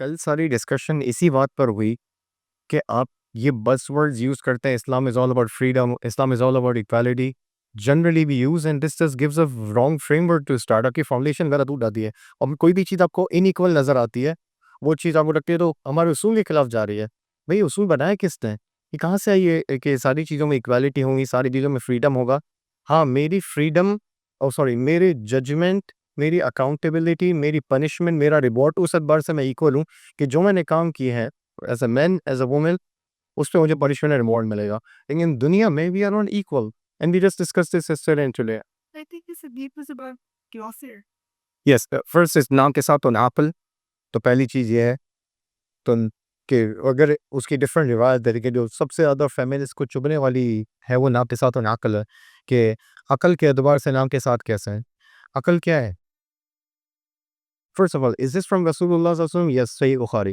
कल सारी डिस्कशन इसी बात पर हुई कि आप ये बज़वर्ड्स यूज़ करते हैं, Islam is all about freedom, Islam is all about equality. Generally we use and this just gives a wrong framework to start. आपकी फाउंडेशन गलत उठ जाती है और कोई भी चीज़ आपको इनइक्वल नज़र आती है, वो चीज़ आपको लगती है तो हमारे उसूल के खिलाफ जा रही है। भई उसूल बनाए किसने? ये कहाँ से आई है कि सारी चीज़ों में इक्वालिटी होगी, सारी चीज़ों में फ्रीडम होगा। हाँ, मेरी फ्रीडम सॉरी मेरे जजमेंट, मेरी अकाउंटेबिलिटी, मेरी पनिशमेंट, मेरा रिवॉर्ड उस एतबार से मैं इक्वल हूँ कि जो मैंने काम किए हैं as a man, as a woman, उस पे मुझे पनिशमेंट एंड रिवॉर्ड मिलेगा। लेकिन दुनिया में we are not equal and we just discuss this yesterday and today. I think this deep is about closer. Yes, first is नाम के साथ तनाकुल। तो पहली चीज़ ये है तुन कि अगर उसकी डिफरेंट रिवायत तरीके जो सबसे ज़्यादा फेमिनिस्ट को चुभने वाली है वो नाम के साथ तनाकुल है कि अकल के एतबार से नाम के साथ कैसे है? अकल क्या है? First of all, is this from Rasulullah Sallallahu Alaihi Wasallam? Yes, Sahih Bukhari.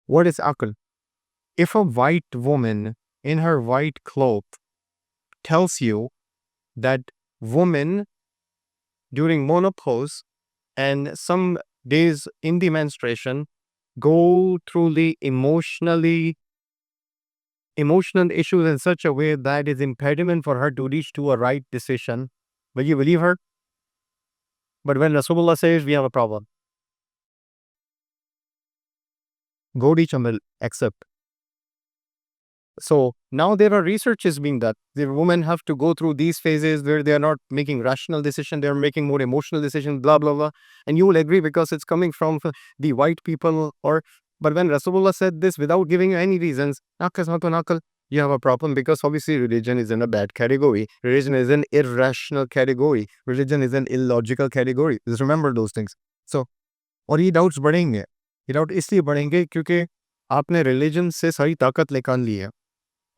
What is aql? If a white woman in her white cloth tells you that women during menopause and some days in the menstruation go through the emotional issues in such a way that is impediment for her to reach to a right decision, will you believe her? But when Rasulullah says we have a problem, go reach and will accept. So now there are researches being done. The women have to go through these phases where they are not making rational decision, they are making more emotional decision, blah blah blah. And you will agree because it's coming from the white people. Or but when Rasulullah said this without giving you any reasons, "Nakal sato nakal," you have a problem because obviously religion is in a bad category. Religion is an irrational category. Religion is an illogical category. Just remember those things. So और ये doubts बढ़ेंगे। ये doubt इसलिए बढ़ेंगे क्योंकि आपने religion से सारी ताकत निकाल ली है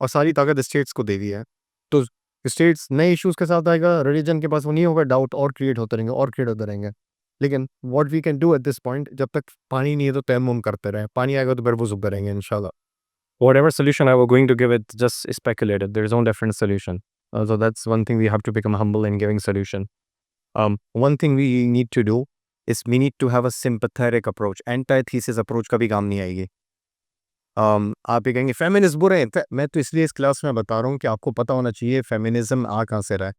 और सारी ताकत स्टेट्स को दे दी है। तो स्टेट्स नए इश्यूज़ के साथ आएगा, रिलीजन के पास वो नहीं होगा, डाउट और क्रिएट होते रहेंगे और क्रिएट होते रहेंगे। लेकिन what we can do at this point, जब तक पानी नहीं है तो तयम्मुम करते रहें, पानी आएगा तो फिर वज़ू करेंगे इंशाल्लाह। Whatever solution I was going to give it just speculated. There is no different solution. So that's one thing we have to become humble in giving solution. One thing we need to do is we need to have a sympathetic approach. Antithesis approach कभी काम नहीं आएगी। आप ये कहेंगे feminist बुरे हैं। मैं तो इसलिए इस क्लास में बता रहा हूँ कि आपको पता होना चाहिए फेमिनिज्म आ कहाँ से रहा है।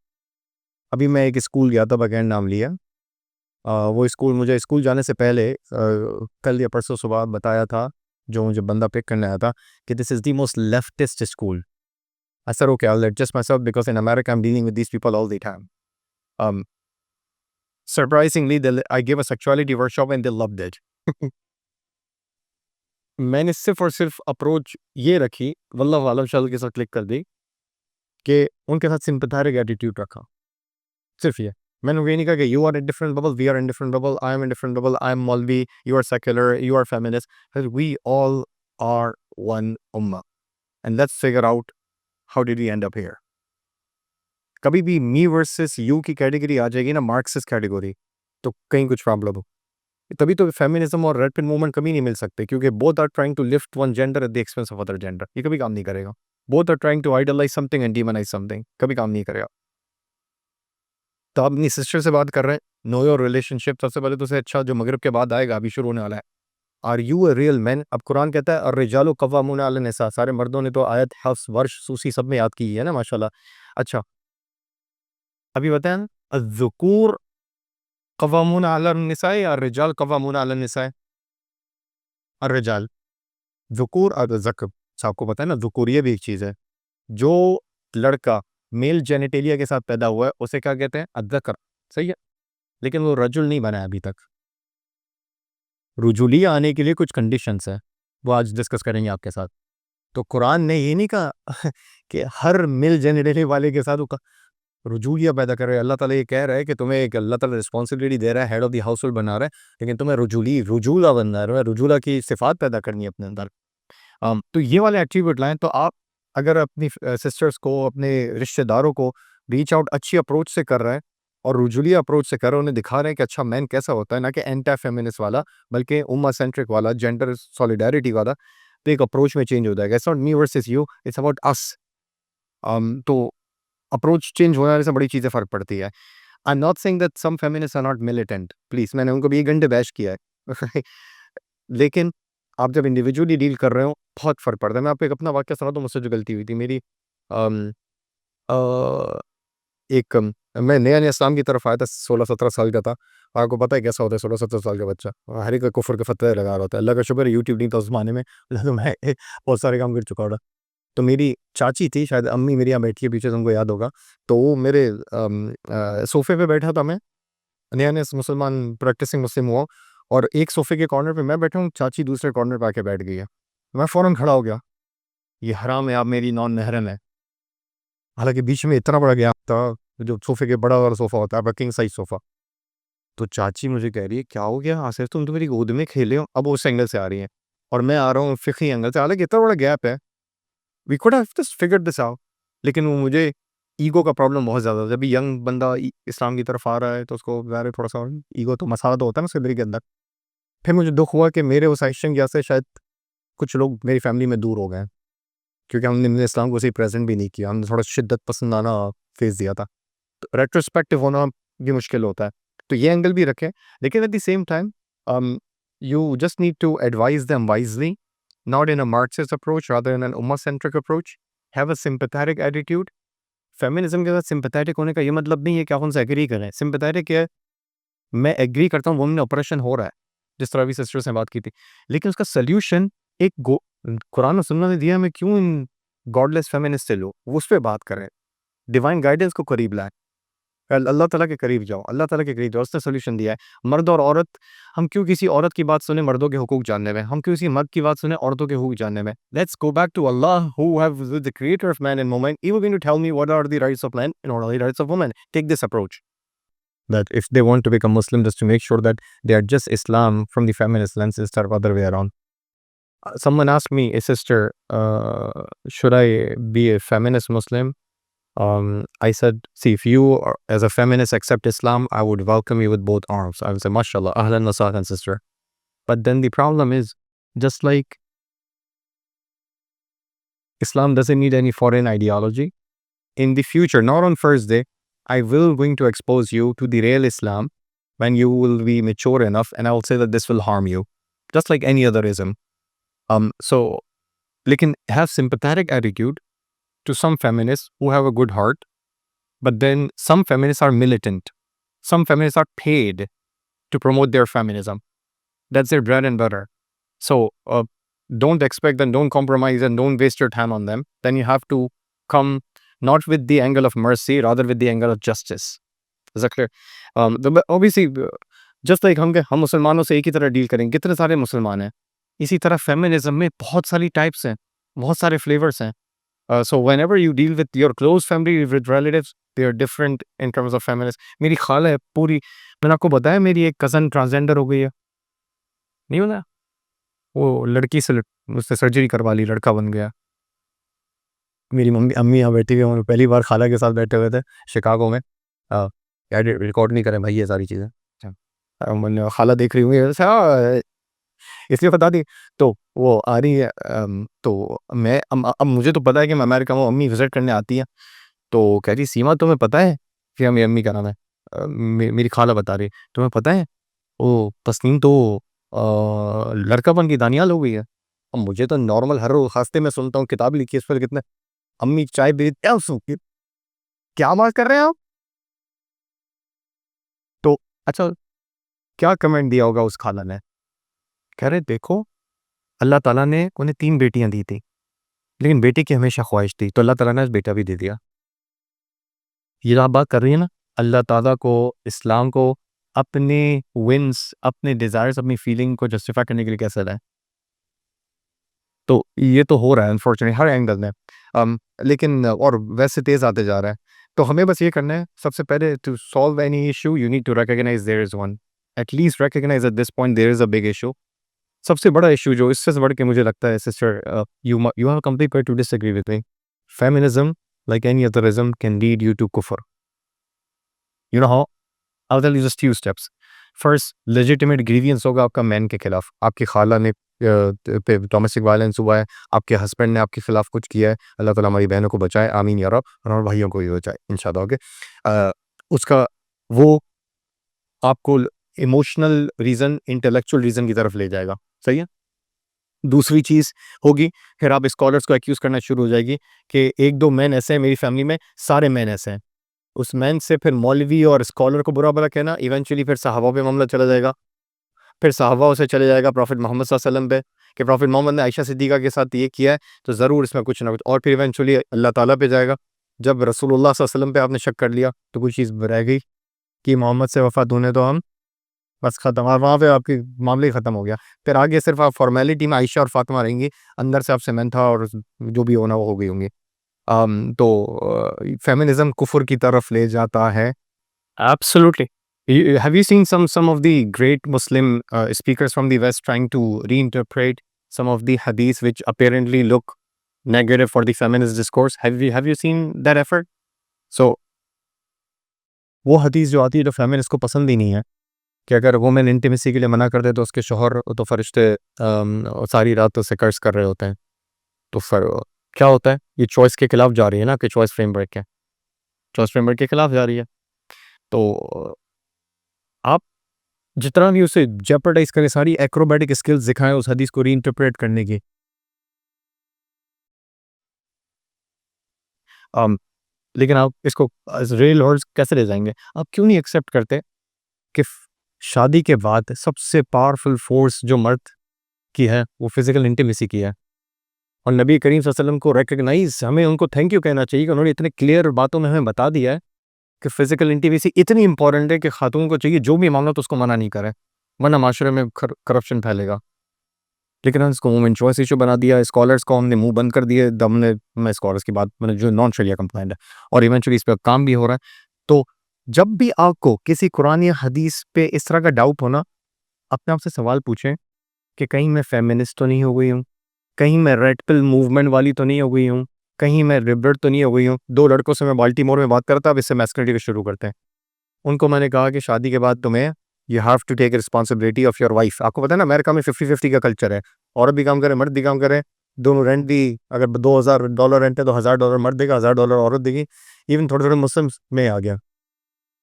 अभी मैं एक स्कूल गया था बगैर नाम लिया। वो स्कूल मुझे स्कूल जाने से पहले कल या परसों सुबह बताया था जो मुझे बंदा पिक करने आया था कि this is the most leftist school. I said, okay, I'll adjust myself because in America I'm dealing with these people all the time. Um, surprisingly, I gave a sexuality workshop and they loved it. मैंने सिर्फ और सिर्फ approach ये रखी, वल्लाह आलम शायद के साथ click कर दी कि उनके साथ सिंपैथेटिक एटीट्यूड रखा। सिर्फ ये। मैंने ये नहीं कहा कि you are in different bubble, we are in different bubble, I am in different bubble, I am मौलवी, you are secular, you are feminist. We all are one उम्मा and let's figure out how did we end up here. कभी भी me versus you की category आ जाएगी ना, Marxist category, तो कहीं कुछ प्रॉब्लम हो। तभी तो फेमिनिज्म और रेड पिल मूवमेंट कभी नहीं मिल सकते क्योंकि both are trying to lift one gender at the expense of other gender. ये कभी काम नहीं करेगा। Both are trying to idealize something and demonize something, कभी काम नहीं करेगा। तो आप अपनी सिस्टर से बात कर रहे हैं, नो योर रिलेशनशिप, सबसे पहले तो उसे अच्छा जो मगरिब के बाद आएगा अभी शुरू होने वाला है। Are you a real man? अब कुरान कहता है अर्रिजालु कव्वामूना अलन निसा। सारे मर्दों ने तो आयत, हफ्स, वर्ष, सूसी सब में याद की है ना माशाल्लाह। अच्छा, अभी बताया ना, अज़्ज़ुकूर कव्वामूना अलन निसा या अर्रिजाल कव्वामूना अलन निसा? अर्रिजाल। ज़ुकूर और ज़क्र, आपको पता है ना ज़ुकूरिया भी एक चीज़ है। जो लड़का मेल जेनिटेलिया के साथ पैदा हुआ है उसे क्या कहते हैं? अज़्ज़कर, सही है। लेकिन वो रजुल नहीं बना है अभी तक। रुजुलिया आने के लिए कुछ कंडीशंस हैं, वो आज डिस्कस करेंगे आपके साथ। तो कुरान ने ये नहीं कहा कि हर मेल जेनिटेलिया वाले के साथ वो रुजूलिया पैदा कर रहे हैं। अल्लाह ताला ये कह रहा है कि तुम्हें एक अल्लाह ताला रिस्पॉन्सिबिलिटी दे रहा है, head of the house hold बना रहा है, लेकिन तुम्हें रुजूला बनना है, रुजूला की सिफात पैदा करनी है अपने अंदर। तो ये वाले एट्रीब्यूट लाएँ तो आप अगर अपनी सिस्टर्स को, अपने रिश्तेदारों को रीच आउट अच्छी अप्रोच से कर रहे हैं और रुजूलिया अप्रोच से कर रहे हैं, उन्हें दिखा रहे हैं कि अच्छा मैन कैसा होता है, ना कि एंटी फेमिनिस्ट वाला, बल्कि उम्मा सेंट्रिक वाला, जेंडर सॉलिडारिटी वाला, तो एक अप्रोच में चेंज हो जाएगा। It's not me versus you, it's about us. तो अप्रोच चेंज होने से बड़ी चीज़ें फ़र्क पड़ती है। I am not saying that some feminists are not militant, please, मैंने उनको भी 1 घंटे बैश किया है। लेकिन आप जब इंडिविजुअली डील कर रहे हो, बहुत फ़र्क पड़ता है। मैं आपको एक अपना वाक़या सुनाता हूँ, मुझसे जो गलती हुई थी मेरी। अम, अ, एक मैं नया-नया इस्लाम की तरफ आया था, 16-17 साल का था। आपको पता है कैसा होता है 16-17 साल का बच्चा? हर एक कुफ़्र के फ़तवे लगा रहा होता है। अल्लाह का शुक्र है यूट्यूब नहीं था उस ज़माने में, तो मैं बहुत सारे काम कर चुका होता। तो मेरी चाची थी, शायद अम्मी मेरी यहाँ बैठी है पीछे, तुमको याद होगा। तो वो मेरे सोफ़े पे बैठा था मैं, नया-नया मुसलमान प्रैक्टिसिंग मुस्लिम हुआ हूँ, और एक सोफ़े के कॉर्नर पे मैं बैठा हूँ, चाची दूसरे कॉर्नर पे आके बैठ गई है। मैं फ़ौरन खड़ा हो गया, ये हराम है, आप मेरी नॉन-महरम है। हालाँकि बीच में इतना बड़ा गैप था, जो सोफ़े के बड़ा वाला सोफ़ा होता है, आपका किंग साइज़ सोफ़ा। तो चाची मुझे कह रही है, "क्या हो गया आसिफ, तुम तो मेरी गोद में खेले हो।" अब वो उस एंगल से आ रही हैं और मैं आ रहा हूँ फ़िक़ही एंगल से, हालाँकि इतना बड़ा गैप है। We could have just figured this out, लेकिन वो मुझे ईगो का प्रॉब्लम बहुत ज़्यादा था। जब भी यंग बंदा इस्लाम की तरफ आ रहा है, तो उसको ज़ाहिर है थोड़ा-सा ईगो तो मसाला तो होता है ना उसके दिल के अंदर। फिर मुझे दुःख हुआ कि मेरे उस एक्शन की वजह से शायद कुछ लोग मेरी फैमिली में दूर हो गए हैं, क्योंकि हमने इस्लाम को सही प्रेज़ेंट भी नहीं किया। हमने थोड़ा शिद्दत पसंदाना फ़ेज़ दिया था। तो रेट्रोस्पेक्टिव होना भी मुश्किल होता है। तो ये एंगल भी रखें, लेकिन at the same time you just need to advise them wisely, not in a Marxist approach, rather in an Ummah-centric approach. Have a sympathetic attitude. Feminism के साथ सिंपैथेटिक होने का ये मतलब नहीं है कि आप उनसे एग्री करें। सिंपैथेटिक है, मैं एग्री करता हूँ वुमेन ऑपरेशन हो रहा है, जिस तरह अभी सिस्टर से बात की थी। लेकिन उसका सॉल्यूशन एक कुरान और सुन्नत ने दिया, हमें क्यों इन गॉडलेस फेमिनिस्ट से लो, वो उस पे बात करें। डिवाइन गाइडेंस को करीब लाएँ। अल्लाह ताला के करीब जाओ, अल्लाह ताला के करीब जाओ, उसने सॉल्यूशन दिया है। मर्द और औरत, हम क्यों किसी औरत की बात सुने मर्दों के हुकूक जानने में? हम क्यों किसी मर्द की बात सुने औरतों के हुकूक जानने में? Let's go back to Allah who have the creator of man and woman. He was going to tell me what are the rights of man and what are the rights of woman. Take this approach. That if they want to become Muslim, just to make sure that they adjust Islam from the feminist lens instead of other way around. Someone asked me, a sister, should I be a feminist Muslim? I said, see, if you are, as a feminist accept Islam, I would welcome you with both arms. I would say, mashallah, ahlan wa sahlan, sister. But then the problem is, just like Islam doesn't need any foreign ideology, in the future, not on first day, I will going to expose you to the real Islam when you will be mature enough, and I will say that this will harm you, just like any other ism. So, lekin have sympathetic attitude to some feminists who have a good heart, but then some feminists are militant. Some feminists are paid to promote their feminism. That's their bread and butter. So don't expect them, don't compromise, and don't waste your time on them. Then you have to come not with the angle of mercy, rather with the angle of justice. Is that clear? Obviously, just like हम मुसलमानों से एक ही तरह deal करेंगे, कितने सारे मुसलमान हैं, इसी तरह फेमिनिज्म में बहुत सारी टाइप्स हैं, बहुत सारे फ्लेवर्स हैं. So whenever you deal with your close family, with relatives, they are different in terms of feminists. मेरी खाला है पूरी, मैंने आपको बताया मेरी एक कज़न ट्रांसजेंडर हो गई है, नहीं बताया? वो लड़की से उसने सर्जरी करवा ली, लड़का बन गया। मेरी अम्मी यहाँ बैठी हुई हैं, पहली बार खाला के साथ बैठे हुए थे शिकागो में। यार रिकॉर्ड नहीं करें भाई ये सारी चीज़ें। अच्छा, मैंने खाला देख रही होंगी, अच्छा इसलिए बता दी। तो वो आ रही है, तो मैं अब मुझे तो पता है कि मैं अमेरिका में, अम्मी विज़िट करने आती हैं, तो कह रही, "सीमा तुम्हें पता है?" फिर मेरी अम्मी का नाम है, मेरी खाला बता रही, "तुम्हें पता है, वो तस्नीम तो लड़का बन के दानियाल हो गई है।" अब मुझे तो नॉर्मल हर रोज़ हफ्ते में सुनता हूँ, किताब लिखी है इस पर कितने, अम्मी चाय दे क्या उसको, क्या बात कर रहे हैं आप? तो अच्छा, क्या कमेंट दिया होगा उस खाला ने? कह रहे, "देखो, अल्लाह ताला ने उन्हें 3 बेटियाँ दी थी, लेकिन बेटे की हमेशा ख्वाहिश थी, तो अल्लाह ताला ने बेटा भी दे दिया।" ये जो आप बात कर रही हैं ना, अल्लाह ताला को, इस्लाम को अपने विन्स, अपने डिज़ायर्स, अपनी फीलिंग को जस्टिफाई करने के लिए कैसे लाएँ? तो ये तो हो रहा है अनफॉर्चुनेटली हर एंगल में। लेकिन और वैसे तेज़ आते जा रहा है। तो हमें बस ये करना है, सबसे पहले to solve any issue you need to recognize there is one. At least recognize at this point there is a big issue. सबसे बड़ा इश्यू जो इससे बढ़ के मुझे लगता है sister, you have complete right to disagree with me. Feminism like any other ism can lead you to कुफ्र। You know how? I'll tell you just few steps. First, legitimate grievance होगा आपका मैन के खिलाफ। आपकी खाला ने पे domestic violence हुआ है, आपके हस्बैंड ने आपके खिलाफ कुछ किया है, अल्लाह ताला हमारी बहनों को बचाए, आमीन या रब, और हमारे भाइयों को भी बचाए इंशाल्लाह, ओके। उसका वो आपको इमोशनल रीज़न इंटेलेक्चुअल रीज़न की तरफ ले जाएगा, सही है? दूसरी चीज़ होगी, फिर आप स्कॉलर्स को एक्यूज़ करना शुरू हो जाएगी कि 1-2 मैन ऐसे हैं मेरी फैमिली में, सारे मैन ऐसे हैं। उस मैन से फिर मौलवी और स्कॉलर को बुरा-भला कहना, इवेंचुअली फिर सहाबा पे मामला चला जाएगा। फिर सहाबाओं से चले जाएगा प्रॉफिट मोहम्मद सल्लल्लाहु अलैहि वसल्लम पे कि प्रॉफिट मोहम्मद ने आयशा सिद्दीक़ा के साथ ये किया है, तो ज़रूर इसमें कुछ ना कुछ, और फिर इवेंचुअली अल्लाह ताला पे जाएगा। जब रसूलुल्लाह सल्लल्लाहु अलैहि वसल्लम पे आपने शक कर लिया, तो कोई चीज़ रह गई कि मोहम्मद से वफ़ा ढूँढे तो हम बस ख़त्म, और वहाँ पे आपकी मामला ही ख़त्म हो गया। फिर आगे सिर्फ़ आप फ़ॉर्मेलिटी में आयशा और फ़ातिमा रहेंगी, अंदर से आपसे मैन था और जो भी होना वो हो गई होंगी। फेमिनिज़्म कुफ़्र की तरफ ले जाता है। Absolutely. Have you seen some of the great Muslim speakers from the West trying to reinterpret some of the hadiths which apparently look negative for the feminist discourse? Have you seen that effort? So वो हदीस जो आती है जो feminist को पसंद ही नहीं है कि अगर वुमेन इंटीमेसी के लिए मना कर दे तो उसके शौहर तो फरिश्ते सारी रात उसे कर्ज कर रहे होते हैं। तो फिर क्या होता है, ये चॉइस के खिलाफ जा रही है ना, कि चॉइस फ्रेमवर्क है, चॉइस फ्रेमवर्क के खिलाफ जा रही है। तो आप जितना भी उसे जेपरडाइज करें, सारी एक्रोबैटिक स्किल्स दिखाएं उस हदीस को रीइंटरप्रेट करने की, लेकिन आप इसको रियल वर्ड्स कैसे ले जाएंगे? आप क्यों नहीं एक्सेप्ट करते कि शादी के बाद सबसे पावरफुल फोर्स जो मर्द की है वो फिजिकल इंटीमेसी की है, और नबी करीम सल्लल्लाहु अलैहि वसल्लम को रिकग्नाइज, हमें उनको थैंक यू कहना चाहिए कि उन्होंने इतने क्लियर बातों में हमें बता दिया है कि फिजिकल इंटीमेसी इतनी इंपॉर्टेंट है कि खातून को चाहिए जो भी मामला तो उसको मना नहीं करे, वरना माशरे में करप्शन फैलेगा। लेकिन हमने इसको वुमेन चॉइस इशू बना दिया, स्कॉलर्स को हमने मुंह बंद कर दिए, हमने, मैं स्कॉलर्स की बात मैंने जो नॉन शरिया कंप्लाइंट है, और इवेंचुअली इस पे काम भी हो रहा है। तो जब भी आपको किसी कुरान या हदीस पे इस तरह का डाउट हो ना, अपने आप से सवाल पूछें कि कहीं मैं फेमिनिस्ट तो नहीं हो गई हूँ, कहीं मैं रेड पिल मूवमेंट वाली तो नहीं हो गई हूँ, कहीं मैं लिबरल तो नहीं हो गई हूँ। 2 लड़कों से मैं बाल्टीमोर में बात करता, अब इससे मैस्कुलिनिटी शुरू करते हैं। उनको मैंने कहा कि शादी के बाद तुम्हें you have to take responsibility of your wife. आपको पता है ना, अमेरिका में 50-50 का कल्चर है, औरत भी काम करे मर्द भी काम करे, दोनों रेंट भी, अगर $2000 रेंट है तो $1000 मर्द देगा, $1000 औरत देगी। इवन थोड़े थोड़े मुस्लिम्स में आ गया।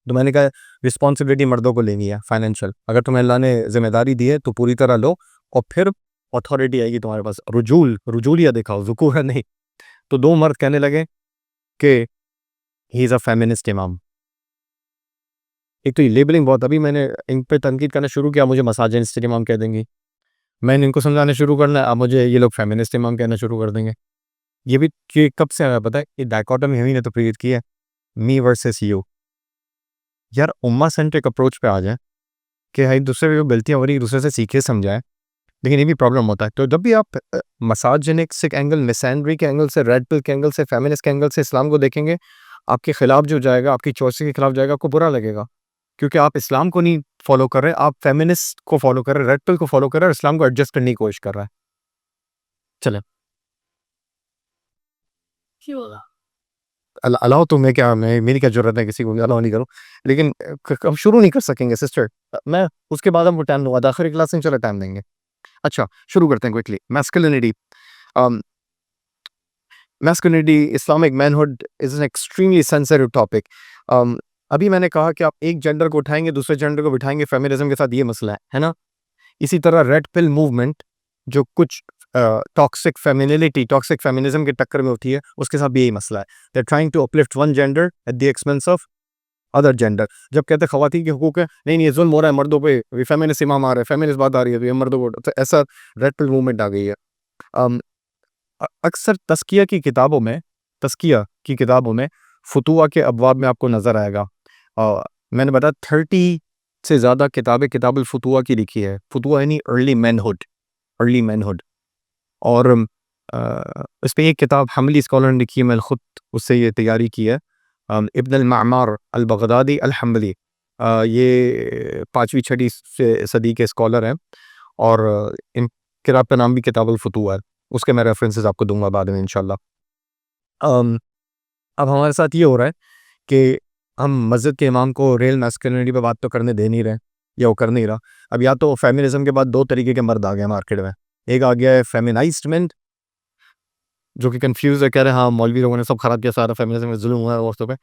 तो मैंने कहा रिस्पॉन्सिबिलिटी मर्दों को लेनी है फाइनेंशियल, अगर तुम्हें अल्लाह ने जिम्मेदारी दी है तो पूरी तरह लो, और फिर अथॉरिटी आएगी तुम्हारे पास। रुजूलिया दिखाओ, ज़ुकूर नहीं। तो 2 मर्द कहने लगे कि ही इज़ अ फेमिनिस्ट इमाम। एक तो ये लेबलिंग बहुत, अभी मैंने इन पे तनकीद करना शुरू किया, मुझे मिसोजिनिस्ट इमाम कह देंगी। मैंने इनको समझाना शुरू करना है, अब मुझे ये लोग फेमिनिस्ट इमाम कहना शुरू कर देंगे। ये भी कि कब से आया पता है? ये डायकोटमी हम ही ने तो क्रिएट की है, मी वर्सेस यू। यार उम्मा सेंट्रिक अप्रोच पे आ जाए कि भाई दूसरे पे जो गलतियाँ हो रही है दूसरे से सीखे समझाएं, लेकिन ये भी प्रॉब्लम होता है। तो जब भी आप मिसोजिनिस्टिक एंगल, मिसैंड्री के एंगल से, रेड पिल के एंगल से, फेमिनिस्ट के एंगल से इस्लाम को देखेंगे, आपके खिलाफ जो जाएगा, आपकी चॉइस के खिलाफ जाएगा, आपको बुरा लगेगा, क्योंकि आप इस्लाम को नहीं फॉलो कर रहे, आप फेमिनिस्ट को फॉलो कर रहे हैं, रेड पिल को फॉलो कर रहे हैं, और इस्लाम को एडजस्ट करने की कोशिश कर रहा है। चले क्यों होगा? अलाउ तो मैं क्या, मैं मेरी क्या जरूरत है किसी को अलाउ नहीं करूँ, लेकिन हम शुरू नहीं कर सकेंगे सिस्टर। मैं उसके बाद हम टाइम दूंगा, आखिरी क्लास में चलो टाइम देंगे। अच्छा शुरू करते हैं quickly. Masculinity, masculinity, Islamic manhood is an extremely sensitive topic. अभी मैंने कहा कि आप एक जेंडर को उठाएंगे दूसरे जेंडर को बिठाएंगे, फेमिनिज्म के साथ ये मसला है ना। इसी तरह रेड पिल मूवमेंट जो कुछ टॉक्सिक फेमिनिलिटी, टॉक्सिक फेमिनिज्म के टक्कर में होती है, उसके साथ भी यही मसला है। They are trying to uplift one gender at the expense of other gender. जब कहते हैं खवातीन के हकूक है, नहीं नहीं ये जुल्म हो रहा है मर्दों पे, ये फेमिनिस्ट इमाम आ रहा है, फेमिनिस्ट बात आ रही है, तो ये मर्दों को, तो ऐसा रेड पिल मूवमेंट आ गई है। अम, अक्सर तस्किया की किताबों में फतुआ के अबवाब में आपको नज़र आएगा। मैंने बताया 30 से ज़्यादा किताबें किताबुल फतुआ की लिखी है। फतुआ यानी अर्ली मैनहुड। और इस पे एक किताब हमली स्कॉलर ने लिखी है, मैंने खुद उससे ये तैयारी की है, इब्न अल-मामार अल-बगदादी अल-हम्बली। ये 5वीं 6वीं सदी के स्कॉलर हैं, और इन किताब का नाम भी किताबुल फतुआ है। उसके मैं रेफरेंसेस आपको दूंगा बाद में इंशाल्लाह। अम, अब हमारे साथ ये हो रहा है कि हम मस्जिद के इमाम को रियल मैस्कुलिनिटी पे बात तो करने दे नहीं रहे, या वो कर नहीं रहा। अब या तो फेमिनिज्म के बाद 2 तरीके के मर्द आ गए मार्केट में। एक आ गया है फेमिनाइज्ड मेन, जो कि कंफ्यूज है, कह रहे हैं हाँ मौलवी लोगों ने सब खराब किया, सारा फेमिनिज्म में जुल्म हुआ है औरतों पे।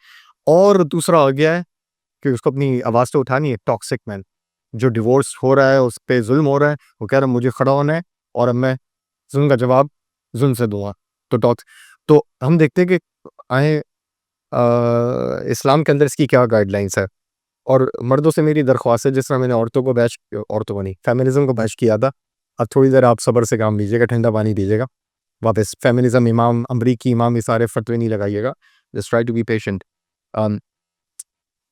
और दूसरा आ गया है कि उसको अपनी आवाज़ तो उठानी है, टॉक्सिक मैन। जो डिवोर्स हो रहा है उस पे जुल्म हो रहा है, वो कह रहा है मुझे खड़ा होना है और अब मैं जुल्म का जवाब जुल्म से दूंगा। तो हम देखते हैं कि आए इस्लाम के अंदर इसकी क्या गाइडलाइंस है। और मर्दों से मेरी दरख्वास्त है, जिस तरह मैंने औरतों को नहीं, फेमिनिज्म को बैश किया था, अब थोड़ी देर आप सब्र से काम लीजिएगा, ठंडा पानी पीजिएगा, वापस फेमिनिज्म इमाम, अमरीकी इमाम, ये सारे फतवे नहीं लगाइएगा, just try to be patient.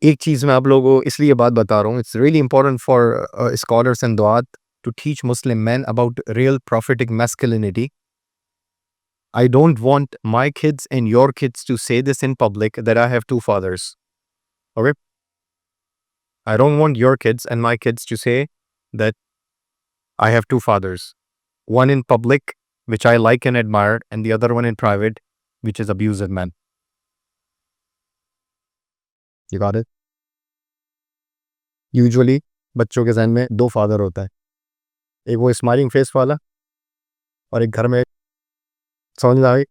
एक चीज़ मैं आप लोगों को इसलिए बात बता रहा हूँ, it's really important for scholars and दुआत to teach Muslim man about real prophetic masculinity. I don't want my kids and your kids to say this in public that I have two fathers. Okay? I don't want your kids and my kids to say that I have two fathers. One in public, which I like and admire, and the other one in private, which is abusive man. You got it? Usually बच्चों के जहन में दो father होता है, एक वो smiling face वाला और एक घर में, समझ में आ गई?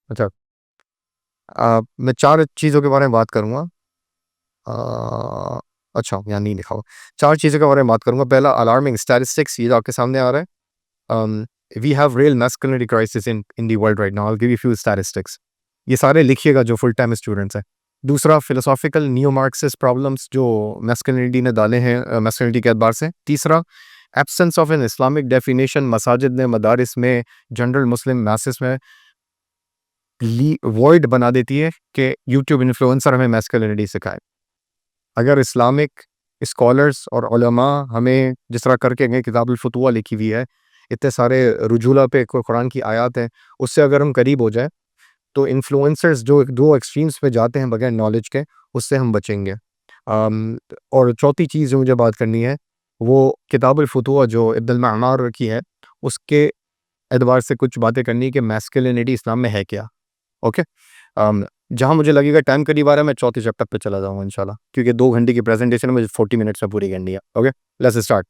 अच्छा, मैं 4 चीज़ों के बारे में बात करूँगा। अच्छा, यहाँ नहीं लिखा हुआ। 4 चीज़ों के बारे में बात करूँगा। पहला, अलार्मिंग स्टैटिस्टिक्स, ये जो आपके सामने आ रहा है। We have real masculinity crisis in the world right now. I will give you few statistics. ये सारे लिखिएगा जो फुल टाइम स्टूडेंट्स हैं। दूसरा, फिलोसॉफिकल नियो मार्क्सिस्ट प्रॉब्लम्स जो मैस्कुलिनिटी ने डाले हैं मैस्कुलिनिटी के एतबार से। तीसरा, absence of an Islamic definition मसाजिद में, मदारिस में, जनरल मुस्लिम मैसेस में वॉइड बना देती है कि यूट्यूब इन्फ्लुएंसर हमें मैस्कुलिनिटी सिखाए। अगर इस्लामिक स्कॉलर्स और उलमा हमें जिस तरह करके गए, किताबुल फतवा लिखी हुई है, इतने सारे रुजूला पे कुरान की आयत हैं, उससे अगर हम करीब हो जाए तो इन्फ्लुएंसर्स जो 2 एक्सट्रीम्स पे जाते हैं बगैर नॉलेज के, उससे हम बचेंगे। और चौथी चीज़ जो मुझे बात करनी है, वो किताबुल फतवा जो इब्न अल-मअमार की है, उसके एतबार से कुछ बातें करनी है कि मैस्कुलिनिटी इस्लाम में है क्या? ओके? जहाँ मुझे लगेगा टाइम करीब आ रहा है, मैं चौथे चैप्टर पे चला जाऊँगा इंशाल्लाह, क्योंकि 2 घंटे की प्रेजेंटेशन मुझे 40 मिनट्स में पूरी करनी है। Okay? Let's start.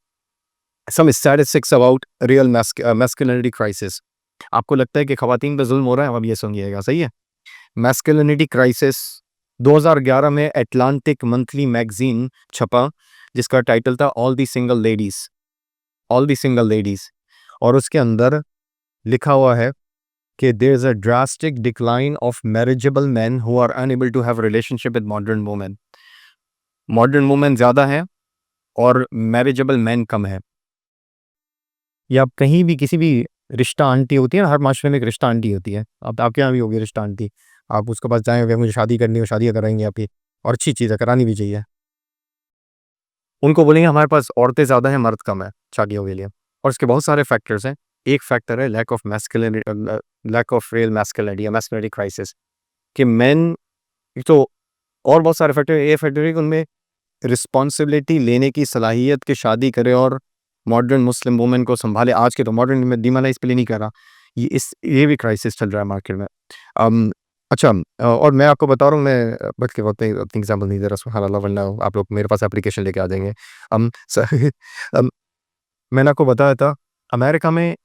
Some statistics about real masculinity crisis. आपको लगता है कि खवातीन पे जुल्म हो रहा है? अब ये सुनिएगा, सही है? मैस्कुलिनिटी क्राइसिस 2011 में एटलांटिक मंथली मैगजीन छपा, जिसका टाइटल था all the single ladies, all the single ladies, और उसके अंदर लिखा हुआ है कि there is a drastic decline of marriageable men who are unable to have relationship with modern women. Modern women ज़्यादा है और मैरिजेबल मैन कम है। या आप कहीं भी किसी भी रिश्ता आंटी होती है ना, हर माशरे में एक रिश्ता आंटी होती है। अब आपके यहाँ भी होगी रिश्ता आंटी। आप उसके पास जाएँगे, मुझे शादी करनी है, शादियाँ कराएँगे आपकी, और अच्छी चीज़ है, करानी भी चाहिए। उनको बोलेंगे हमारे पास औरतें ज़्यादा हैं, मर्द कम है शादियों के लिए, और इसके बहुत सारे फैक्टर्स हैं। एक फैक्टर है lack of masculinity, lack of real masculinity या मैस्कुलिनिटी क्राइसिस, कि मेन, एक तो और बहुत सारे फैक्टर, ये फैक्टर है कि उनमें रिस्पॉन्सिबिलिटी लेने की सलाहियत कि शादी करे और मॉडर्न मुस्लिम वुमेन को संभाले। आज के तो मॉडर्न में डिमोनाइज पे नहीं कर रहा, ये भी क्राइसिस चल रहा है मार्केट में। अच्छा, और मैं आपको बता रहा हूँ, मैं बट के वक्त अपनी एग्जाम्पल नहीं दे रहा, सुभान अल्लाह, वरना आप लोग मेरे पास एप्लीकेशन लेके आ जाएंगे। मैंने आपको बताया था, अमेरिका में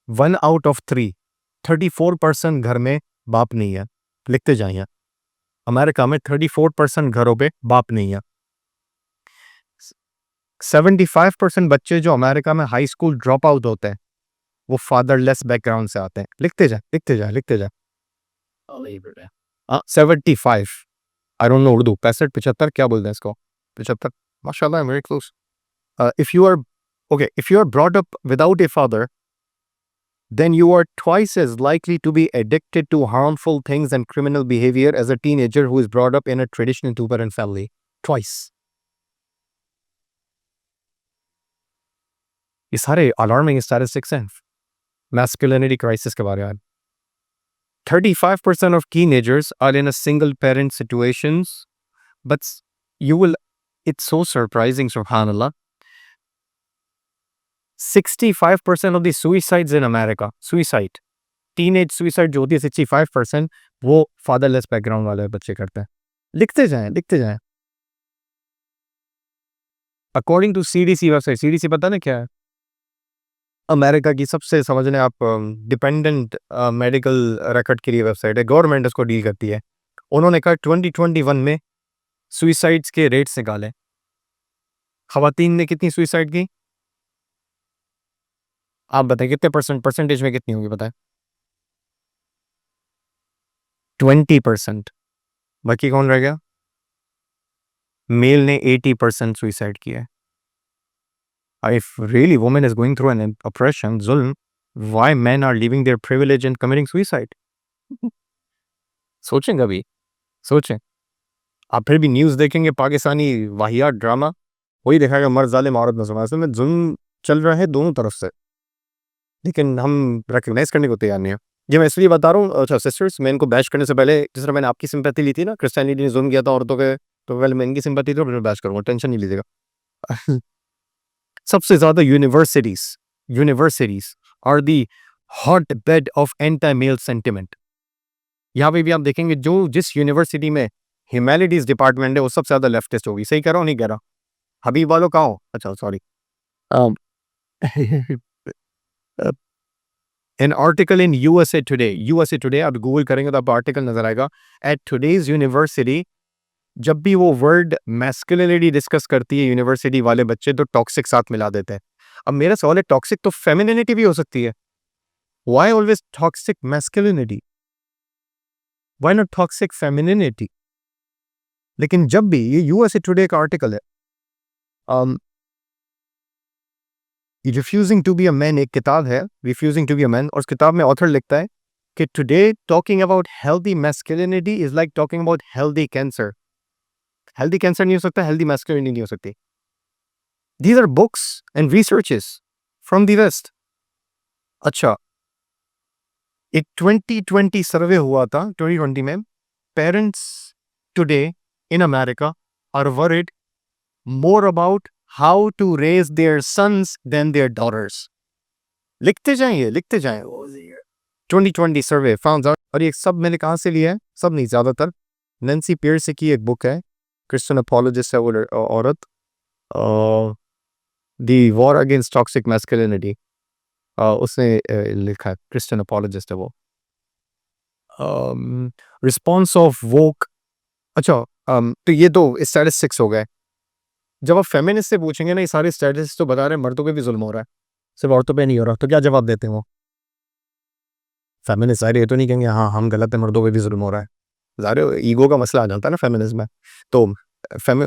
1 out of 3, 34% घर में बाप नहीं है। लिखते जाइए, अमेरिका में 34% घरों पे बाप नहीं है। 75% बच्चे जो अमेरिका में हाई स्कूल ड्रॉप आउट होते हैं, वो फादरलेस बैकग्राउंड से आते हैं। लिखते जाए, लिखते जाए, लिखते जाए। 75, आई डोंट नो उर्दू, 65, 75 क्या बोलते हैं इसको? 75, माशाल्लाह, very close. If you are okay, if you are brought up without a father, then you are twice as likely to be addicted to harmful things and criminal behavior as a teenager who is brought up in a traditional two-parent family. Twice. ये सारे alarming statistics हैं masculinity crisis के बारे में। 35% of teenagers are in a single parent situations, but you will, it's so surprising, subhanallah. 65% of the suicides in America, suicide, teenage suicide जो होती है 65%, वो फादरलेस बैकग्राउंड वाले बच्चे करते हैं। लिखते जाएं, लिखते जाएं। According to CDC website, CDC पता ना क्या है? अमेरिका की सबसे, समझ लें आप, डिपेंडेंट मेडिकल रिकॉर्ड के लिए वेबसाइट है, गवर्नमेंट इसको डील करती है। उन्होंने कहा 2021 में सुइसाइड्स के रेट्स निकाले, खवातीन ने कितनी सुइसाइड की? आप बताएं कितने परसेंटेज में कितनी होगी बताएं? 20%। बाकी कौन रह गया? मेल ने 80% सुइसाइड किया है। If really woman is going through an oppression, zulm, why men are leaving their privilege and committing suicide? सोचें कभी, सोचें। आप फिर भी न्यूज़ देखेंगे पाकिस्तानी वाहियात ड्रामा, वही दिखाएगा मर्द ज़ालिम औरत मज़लूम। असल में जुल्म चल रहा है दोनों तरफ से, लेकिन हम रिकग्नाइज करने को तैयार नहीं है। ये मैं इसलिए बता रहा हूँ, अच्छा सिस्टर्स, मैं इनको बैश करने से पहले, जिस तरह मैंने आपकी सिंपैथी ली थी ना, क्रिश्चियनिटी ने जुल्म किया था औरतों पे, तो पहले मैं इनकी सिंपैथी तो फिर बैश करूँगा, टेंशन नहीं लीजिएगा। सबसे ज़्यादा universities are the hot bed of anti male sentiment. यहाँ पे भी आप देखेंगे जो जिस यूनिवर्सिटी में ह्यूमैनिटीज डिपार्टमेंट है वो सबसे ज़्यादा लेफ्टिस्ट होगी। सही कह रहा हूँ नहीं कह रहा? हबीब वालों कहाँ हो? अच्छा sorry. An article in USA today आप गूगल करेंगे तो आपको आर्टिकल नजर आएगा। एट टुडेज यूनिवर्सिटी, जब भी वो वर्ड मैस्कुलिनिटी डिस्कस करती है यूनिवर्सिटी वाले बच्चे, तो टॉक्सिक साथ मिला देते हैं। अब मेरा सवाल है, टॉक्सिक तो फेमिनिटी भी हो सकती है। Why always toxic masculinity? Why not toxic femininity? लेकिन जब भी, ये यूएसए टुडे का आर्टिकल है, refusing to be a man, एक किताब है refusing to be a man, और उस किताब में ऑथर लिखता है कि today talking about healthy masculinity is like talking about healthy cancer. Healthy cancer नहीं हो सकता, हेल्दी मैस्कुलिनिटी नहीं हो सकती। These are books and researches from the West. अच्छा, एक 2020 सर्वे हुआ था, 2020 में, parents today in America are worried more about how to raise their sons than their daughters. लिखते जाएंगे, लिखते जाएं। 2020 सर्वे फाउंड आउट, और ये सब मैंने कहाँ से लिया है? सब नहीं, ज़्यादातर नैन्सी पियर्स की एक बुक है, क्रिश्चियन अपोलोजिस्ट है वो औरत, दी वॉर अगेंस्ट टॉक्सिक मैस्कुलिनिटी, उसने लिखा है, क्रिश्चियन अपोलोजिस्ट है वो। रिस्पॉन्स ऑफ वोक, अच्छा, तो ये तो स्टैटिस्टिक्स हो गए। जब आप फेमिनिस्ट से पूछेंगे ना, ये सारे स्टैटिस्टिक्स तो बता रहे हैं मर्दों पे भी जुल्म हो रहा है, सिर्फ औरतों पे नहीं हो रहा, तो क्या जवाब देते हैं वो फेमिनिस्ट? सारे ये तो नहीं कहेंगे हाँ हम गलत है, मर्दों पे भी जुल्म हो रहा है। ज़ाहिर ईगो का मसला आ जाता है ना फेमिनिज्म में। तो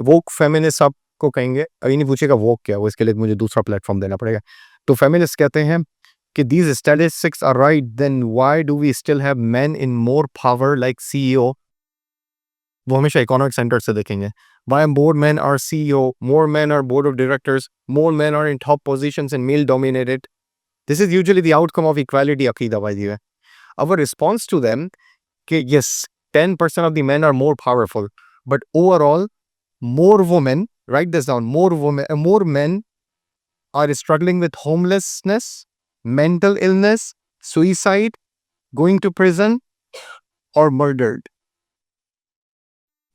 वोक फेमिनिस्ट आपको कहेंगे, अभी नहीं पूछेगा वोक क्या, वो इसके लिए मुझे दूसरा प्लेटफॉर्म देना पड़ेगा। तो फेमिनिस्ट कहते हैं कि these statistics are right, then why do we still have men in more power like CEO? वो हमेशा इकोनॉमिक सेंटर से देखेंगे। Why more men are CEO, more men are board of directors, more men are in top positions and male dominated? This is usually the outcome of equality अकीदा by the way. Our response to them कि yes, 10% of the men are more powerful, but overall more women, write this down, more men are struggling with homelessness, mental illness, suicide, going to prison or murdered.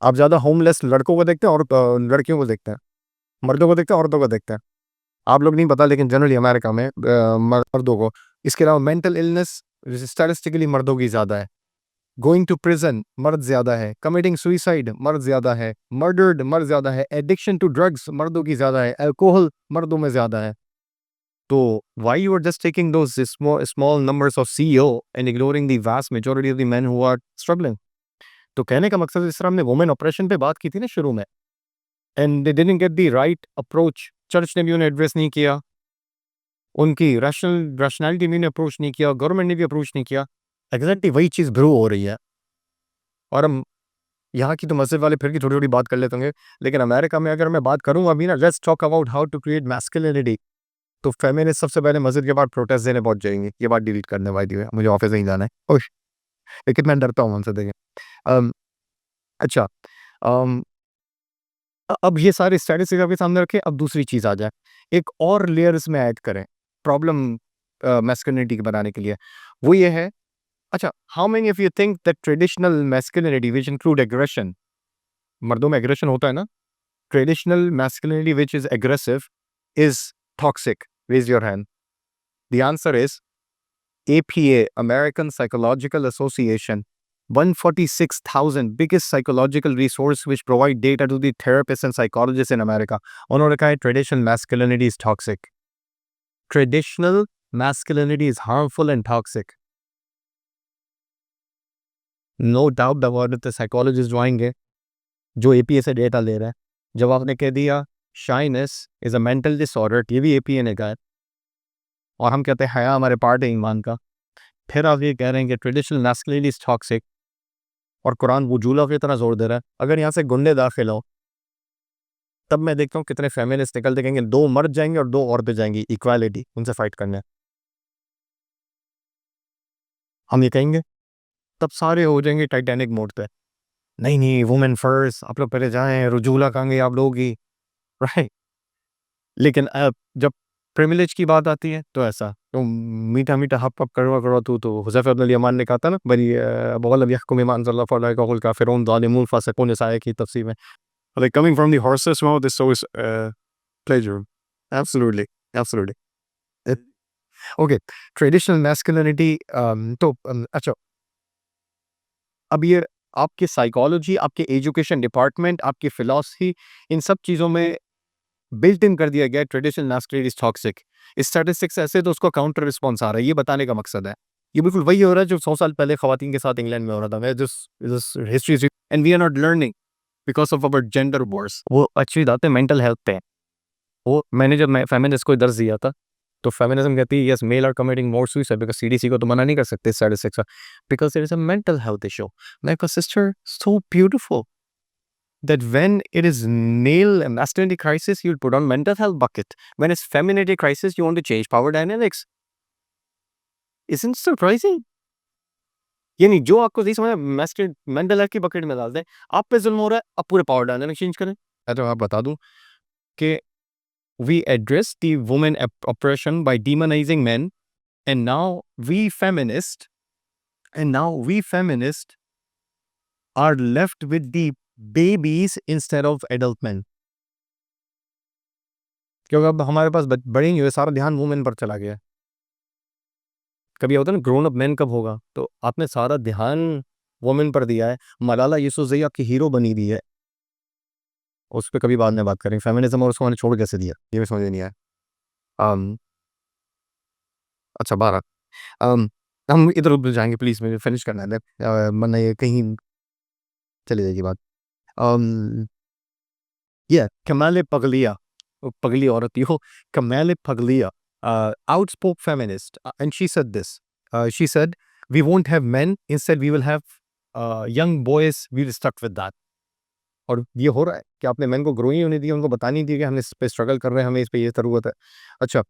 आप ज़्यादा homeless लड़कों को देखते हैं और लड़कियों को देखते हैं, मर्दों को देखते हैं, औरतों को देखते हैं। आप लोग नहीं पता, लेकिन जनरली अमेरिका में मर्दों को, इसके अलावा मेंटल इलनेस स्टैटिस्टिकली मर्दों की ज़्यादा है, गोइंग टू प्रिजन मर्द ज़्यादा है, कमिटिंग सुइसाइड मर्द ज़्यादा है, मर्डर्ड मर्द ज़्यादा है, एडिक्शन टू ड्रग्स मर्दों की ज़्यादा है, अल्कोहल मर्दों में ज़्यादा है। तो why you are just taking those small numbers of CEO and ignoring the vast majority of the men who are struggling? तो कहने का मकसद, इस तरह हमने वुमेन ऑपरेशन पे बात की थी ना शुरू में, and they didn't get the right approach. Church ने भी उन्हें एड्रेस नहीं किया, उनकी रैशनैलिटी ने अप्रोच नहीं किया, गवर्नमेंट ने भी अप्रोच नहीं किया। एग्जैक्टली वही चीज़ ब्रू हो रही है। और हम यहाँ की तो मस्जिद वाले फिर की थोड़ी थोड़ी बात कर लेते होंगे, लेकिन अमेरिका में अगर मैं बात करूँ अभी ना, let's talk about how to create masculinity, तो फेमिनिस्ट सबसे पहले मस्जिद के बाद प्रोटेस्ट देने पहुंच जाएंगे। ये बात डिलीट करने वाली है, मुझे ऑफिस नहीं जाना है। ओह, लेकिन मैं डरता हूँ उनसे, देखें। अम, अच्छा, अम, अब ये सारे स्टैटिस्टिक्स आपके सामने रखे, अब दूसरी चीज़ आ जाए, एक और लेयर इसमें ऐड करें प्रॉब्लम मैस्कुलिनिटी के बनाने के लिए, वो ये है, अच्छा, how many of you think that traditional masculinity which include aggression, मर्दों में एग्रेशन होता है ना, traditional masculinity which is aggressive is toxic? Raise your hand. The answer is APA, American Psychological Association, 146,000 biggest psychological resource which provide data to the therapists and psychologists in America. उन्होंने कहा है traditional masculinity is toxic. Traditional masculinity is harmful and toxic. No doubt about it, the psychologist जो आएंगे जो APA से data ले रहे हैं, जब आपने कह दिया shyness is a mental disorder, ये भी APA ने कहा है, और हम कहते हैं हया हमारे पार्ट है ईमान का, फिर आप ये कह रहे हैं कि ट्रेडिशनल मैस्कुलिनिटी इज टॉक्सिक और कुरान वजूला की तरह जोर दे रहा है। अगर यहाँ से गुंडे दाखिल हो तब मैं देखता हूँ कितने फेमिनिस्ट निकलते कहेंगे 2 मर्द जाएंगे और 2 औरतें जाएंगी, इक्वालिटी, उनसे फाइट करने। हम ये कहेंगे तब सारे हो जाएंगे टाइटैनिक मोड पे, नहीं नहीं वुमेन फर्स्ट, आप लोग पहले जाएं, रुजूला कहेंगे आप लोग ही, राइट। लेकिन अब जब प्रिविलेज की बात आती है तो ऐसा तो मीठा मीठा हप हप करवा करवा तू तो हुज़ैफ़ा इब्न यमान ने कहा था ना, बरी वल्लम यहकुम बिमा अंज़लल्लाहु फ़उलाइका काफ़िरून ज़ालिमून फ़ासिक़ून, इस आयत की तफ़सीर में, like coming from the horse's mouth is always pleasure. Absolutely, absolutely. Okay, traditional masculinity. तो अच्छा, अब ये आपके साइकोलॉजी, आपके एजुकेशन डिपार्टमेंट, आपकी फिलॉसफी, इन सब चीज़ों में बिल्ट इन कर दिया गया traditional masculinity is toxic. Statistics ऐसे तो उसको काउंटर रिस्पॉन्स आ रहा है, ये बताने का मकसद है। ये बिल्कुल वही हो रहा है जो 100 साल पहले खवातीन के साथ इंग्लैंड में हो रहा था। मैं this history and we are not learning because of our gender wars. वो एक्चुअली जाते हैं मेंटल हेल्थ पे। वो मैंने जब मैं फेमिनिस्ट को दर्ज दिया था तो फेमिनिज्म कहती है yes male are committing more suicide, because CDC को तो मना नहीं कर सकते स्टैटिस्टिक्स का, because there is a mental health issue. मैं कहा sister so beautiful that when it is male masculinity crisis, you'll put on mental health bucket. When it's femininity crisis, you want to change power dynamics. Isn't it surprising? यानी जो आपको सही समझ masculine mental health की bucket में डाल दें, आप पे जुल्म हो रहा है, आप पूरे पावर डायनामिक्स चेंज करें। तो आप बता दूं कि we address the woman oppression by demonizing men, and now we feminists are left with the babies instead of adult men. क्योंकि अब हमारे पास बड़े ही हुए, सारा ध्यान वुमेन पर चला गया है। कभी होता है ना ग्रोन अप मैन कब होगा, तो आपने सारा ध्यान वुमेन पर दिया है। मलाला यूसुफ़ज़ई आपकी हीरो बनी हुई है, उस पर कभी बाद में बात करेंगे। फेमिनिज्म और उसको मैंने छोड़ कैसे दिया, ये भी समझ नहीं आया। अच्छा 12 हम इधर उधर जाएंगे प्लीज़, मुझे फिनिश करना है, वरना ये कहीं चली जाएगी बात। ये कमाल पगलिया, पगली औरत ही हो, कमाल पगलिया, outspoke feminist, and she said this. She said, "We won't have men. Instead, we will have young boys. We'll stuck with that." और ये हो रहा है कि आपने मैन को ग्रो ही होने दिया, उनको बता नहीं दिया कि हम इस पे स्ट्रगल कर रहे हैं, हमें इस पे ये ज़रूरत है। अच्छा,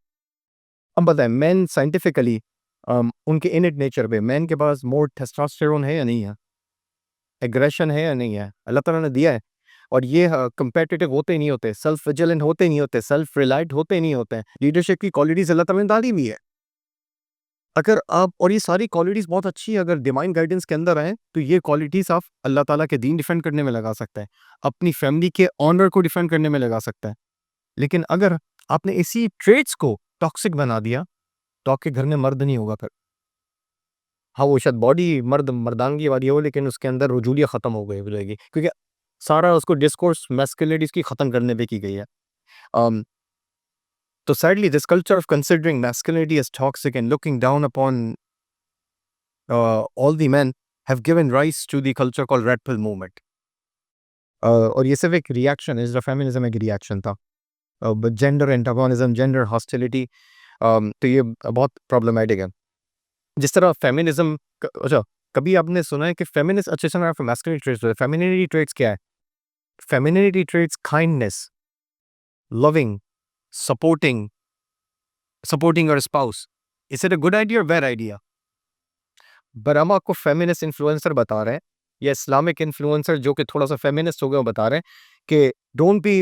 अब बताएं मैन साइंटिफिकली उनके इनेट नेचर पे मैन के पास मोर टेस्टोस्टेरोन है या नहीं है, एग्रेशन है या नहीं है, अल्लाह ताला ने दिया है। और ये कंपेटिटिव होते नहीं होते, सेल्फ विजिलेंट होते नहीं होते, सेल्फ रिलाइट होते नहीं होते हैं। लीडरशिप की क्वालिटीज अल्लाह ताला ने डाली भी है। अगर आप, और ये सारी क्वालिटीज बहुत अच्छी है, अगर डिवाइन गाइडेंस के अंदर आए तो ये क्वालिटीज आप अल्लाह ताला के दीन डिफेंड करने में लगा सकते हैं, अपनी फैमिली के ऑनर को डिफेंड करने में लगा सकता है। लेकिन अगर आपने इसी ट्रेड्स को टॉक्सिक बना दिया तो आपके घर में मर्द नहीं होगा फिर। हाँ, वो शायद बॉडी मर्दानगी वाली हो, लेकिन उसके अंदर रुजूलियत खत्म हो गई रहेगी, क्योंकि सारा उसको डिस्कोर्स मैस्कुलिनिटीज की खत्म करने पे की गई है। So sadly, this culture of considering masculinity as toxic and looking down upon all the men have given rise to the culture called Red Pill movement. और ये सिर्फ एक रिएक्शन है, इसका फेमिनिज्म एक रिएक्शन था। जेंडर एंटागोनिज्म, जेंडर हॉस्टिलिटी, तो ये बहुत प्रॉब्लमेटिक है। जिस तरह फेमिनिज्म, अच्छा कभी आपने सुना है कि फेमिनिस्ट, अच्छे से आपको मैस्कुलिनिटी ट्रेट्स, फेमिनिटी ट्रेट्स क्या है? Femininity traits kindness, loving, supporting your spouse. Is it a good idea or bad idea? पर हम आपको फेमिनिस्ट इन्फ्लुएंसर बता रहे हैं, या इस्लामिक इन्फ्लुएंसर जो कि थोड़ा सा फेमिनिस्ट हो गए, वो बता रहे हैं कि don't be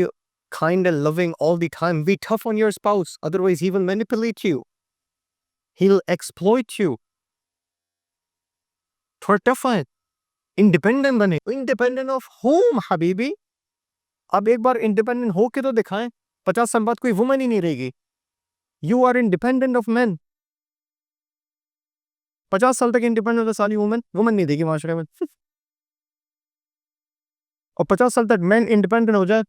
kind and loving all the time, be tough on your spouse, otherwise he will manipulate you, he'll exploit you. थोड़ा टफ है, इंडिपेंडेंट बने। Independent of whom Habibi? अब एक बार इंडिपेंडेंट हो के तो दिखाएं, 50 साल बाद कोई वुमन ही नहीं रहेगी। You are independent of men. 50 साल तक इंडिपेंडेंट है सारी वुमेन नहीं देगी माशरे में। और 50 साल तक मैन इंडिपेंडेंट हो जाए,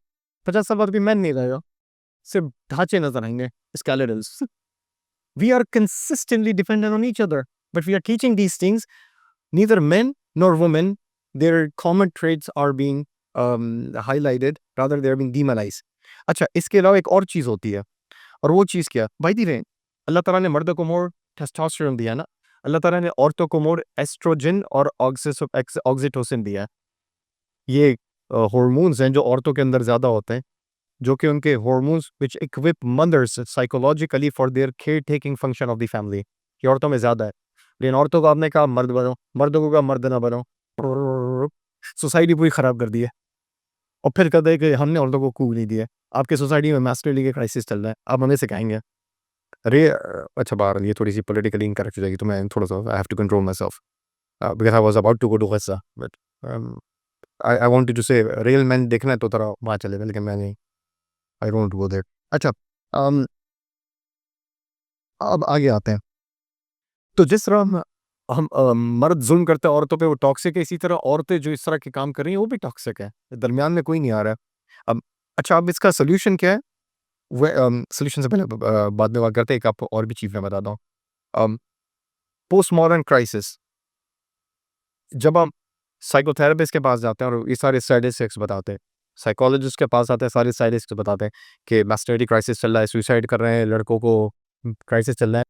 50 साल बाद भी मैन नहीं रहेगा, सिर्फ ढांचे नजर आएंगे, स्केलेटल्स। We are consistently dependent on each other, but we are teaching these things. Neither men nor women, their common traits are being highlighted, rather they are being demonized. अच्छा, इसके अलावा एक और चीज़ होती है, और वो चीज़ क्या? भाई दी रहे अल्लाह ताला ने मर्दों को मोर टेस्टोस्टेरोन दिया ना, अल्लाह ताला ने औरतों को मोर एस्ट्रोजन और ऑक्सीटोसिन दिया है। ये हार्मोन्स हैं जो औरतों के अंदर ज़्यादा होते हैं, जो कि उनके hormones which equip mothers psychologically for their care taking function of the family, ये औरतों में ज़्यादा है। लेकिन औरतों को आपने कहा मर्द बनो, मर्दों को कहा मर्द ना बनो, सोसाइटी पूरी ख़राब कर दी है। और फिर कहते हैं कि हमने औरतों को कूल नहीं दिया। आपके सोसाइटी में मैस्कुलिनिटी का क्राइसिस चल रहा है, आप हमें सिखाएंगे? अरे अच्छा, बाहर ये थोड़ी सी पॉलिटिकली इनकरेक्ट हो जाएगी, तो मैं थोड़ा सा I have to control myself because I was about to go to Gaza, but I wanted to say real man देखना है तो थोड़ा वहाँ चले गए, लेकिन मैं नहीं, आई डोंट गो देयर। अच्छा, अब आगे आते हैं। तो जिस तरह हम मर्द जुल्म करते हैं औरतों पे, वो टॉक्सिक है, इसी तरह औरतें जो इस तरह के काम कर रही हैं वो भी टॉक्सिक है, दरमियान में कोई नहीं आ रहा है। अब अच्छा, अब इसका सोल्यूशन क्या है? वह सोल्यूशन से पहले बाद में बात करते हैं, एक आपको और भी चीज़ मैं बताता हूँ। पोस्ट मॉडर्न क्राइसिस, जब हम साइकोथेरेपिस्ट के पास जाते हैं और ये सारे स्टैटिस्टिक्स बताते हैं, साइकोलॉजिस्ट के पास आते हैं, सारे स्टैटिस्टिक्स बताते हैं कि मैस्टरनिटी क्राइसिस चल रहा है, सुसाइड कर रहे हैं लड़कों को, क्राइसिस चल रहा है।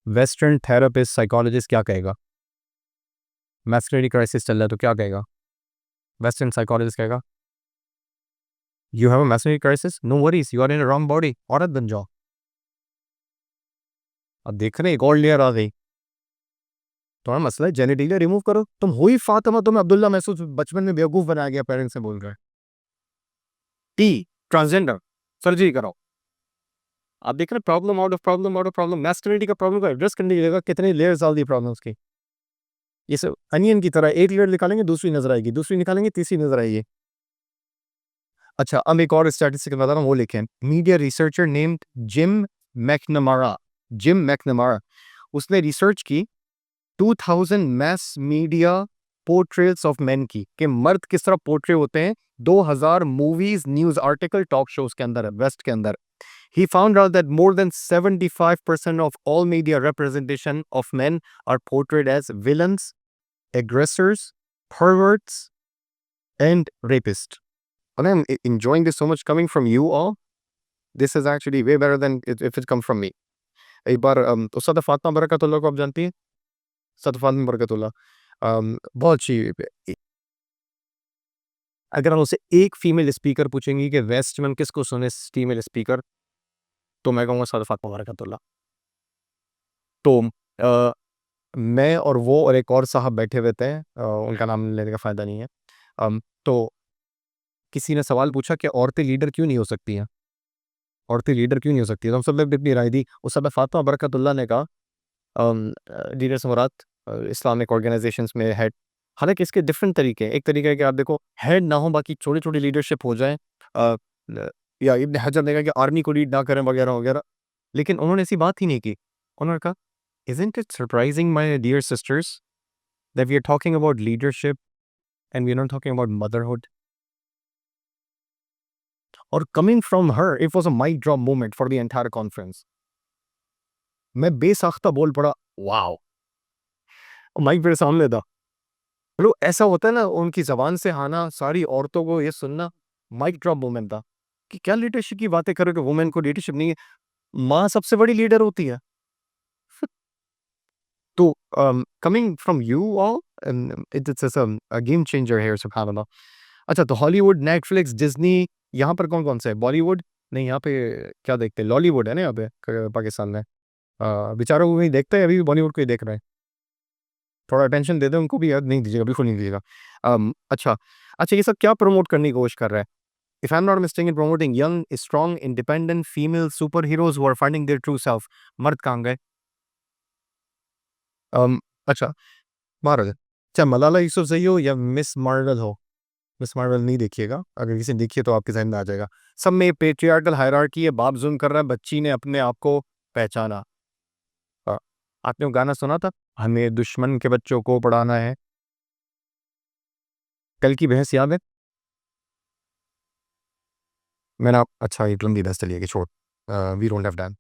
वेस्टर्न थेरेपिस्ट साइकोलॉजिस्ट क्या कहेगा? मैस्टरनिटी क्राइसिस चल रहा है तो क्या कहेगा? वेस्टर्न साइकोलॉजिस्ट कहेगा you have a maternity crisis, no worries, you are in a wrong body, औरत बन जाओ। अब देख रहे हैं एक और लेयर आ गई, तुम्हारा मसला है जेनेटिलिया रिमूव करो, तुम हुई फातिमा, तुम्हें अब्दुल्ला महसूस बचपन में बेवकूफ बनाया गया पेरेंट्स से बोलकर, टी ट्रांसजेंडर सर्जरी कराओ। आप देख रहे हैं problem out of problem out of problem, masculinity का प्रॉब्लम को एड्रेस करने की जगह कितने लेयर्स डाल दी प्रॉब्लम्स की। ये सब अनियन की तरह, एक लेयर निकालेंगे दूसरी नजर आएगी, दूसरी निकालेंगे तीसरी नजर आएगी। अच्छा, अब एक और स्टैटिस्टिक बता रहा हूँ, वो लिखें। Media researcher named gym McNamara, उसने रिसर्च की 2000 mess media portraits of main की, कि मर्द किस तरह पोर्ट्रे होते हैं 2000 movies, news article, talk shows के अंदर, वेस्ट के अंदर। He found out that more than 75% of all media representation of men are portrayed as villains, aggressors, perverts, and rapists. And I'm enjoying this so much coming from you all. This is actually way better than if it come from me. एक बार उस्ताद फातिमा बरकतुल्लाह को आप जानती हैं? उस्ताद फातिमा बरकतुल्लाह बहुत अच्छी। अगर हम उससे एक फीमेल स्पीकर पूछेंगी कि वेस्ट में हम किसको सुने फीमेल स्पीकर, तो मैं कहूँगा उस्ताद फातिमा बरकतुल्लाह। तो मैं और वो और एक और साहब बैठे हुए थे, उनका नाम लेने का फ़ायदा नहीं है। तो किसी ने सवाल पूछा कि औरतें लीडर क्यों नहीं हो सकती हैं? औरतें लीडर क्यों नहीं हो सकती हैं? तो हम सब ने अपनी राय दी। उस समय फातिमा बरकतुल्लाह ने कहा लीडर से मुराद इस्लामिक ऑर्गेनाइजेशंस में हेड। हालाँकि इसके डिफरेंट तरीके हैं। एक तरीका है कि आप देखो हेड ना हो, बाकी छोटी-छोटी लीडरशिप हो जाए, अ, ल या इब्न हजर ने कहा कि आर्मी को लीड ना करें वगैरह-वगैरह। लेकिन उन्होंने ऐसी बात ही नहीं की। उन्होंने कहा, "Isn't it surprising my dear sisters that we are talking about leadership and we are not talking about motherhood?" और coming from her it was a mic drop moment for the entire conference. मैं बेसाख्ता बोल पड़ा, "wow!" Mic मेरे सामने था। मतलब ऐसा होता है ना, उनकी ज़बान से आना, सारी औरतों को ये सुनना, माइक ड्रॉप मोमेंट था कि क्या लीडरशिप की बातें कर रहे हो कि वुमेन को लीडरशिप नहीं है। माँ सबसे बड़ी लीडर होती है। तो coming from you all it's a game changer here सुभान अल्लाह। अच्छा, तो हॉलीवुड, नेटफ्लिक्स, डिज्नी, यहाँ पर कौन-कौन से है? बॉलीवुड नहीं, यहाँ पे क्या देखते हैं? लॉलीवुड है ना यहाँ पे पाकिस्तान में। बेचारों को कहीं देखते हैं, अभी भी बॉलीवुड को ही देख रहे हैं। थोड़ा अटेंशन दे दें उनको भी, यार नहीं दीजिएगा, बिल्कुल नहीं दीजिएगा। अच्छा, अच्छा, ये सब क्या प्रमोट करने की कोशिश कर रहा है? If I am not mistaken, promoting young, strong, independent female superheroes who are finding their true self. मर्द कहाँ गए? अच्छा, महाराज, चाहे मलाला यूसुफ़ज़ई हो या मिस मार्वल हो, मिस मार्वल नहीं देखिएगा, अगर किसी ने देखी है तो आपके ज़हन में आ जाएगा। सब में पैट्रियार्कल हायरार्की है, बाप ज़ुल्म कर रहा है, बच्ची ने अपने आप को पहचाना। आपने वो गाना सुना था? हमें दुश्मन के बच्चों को पढ़ाना है। कल की बहस याद है? मैंने अच्छा ये लंबी बहस चली है कि छोड़, वी डोंट हैव टाइम।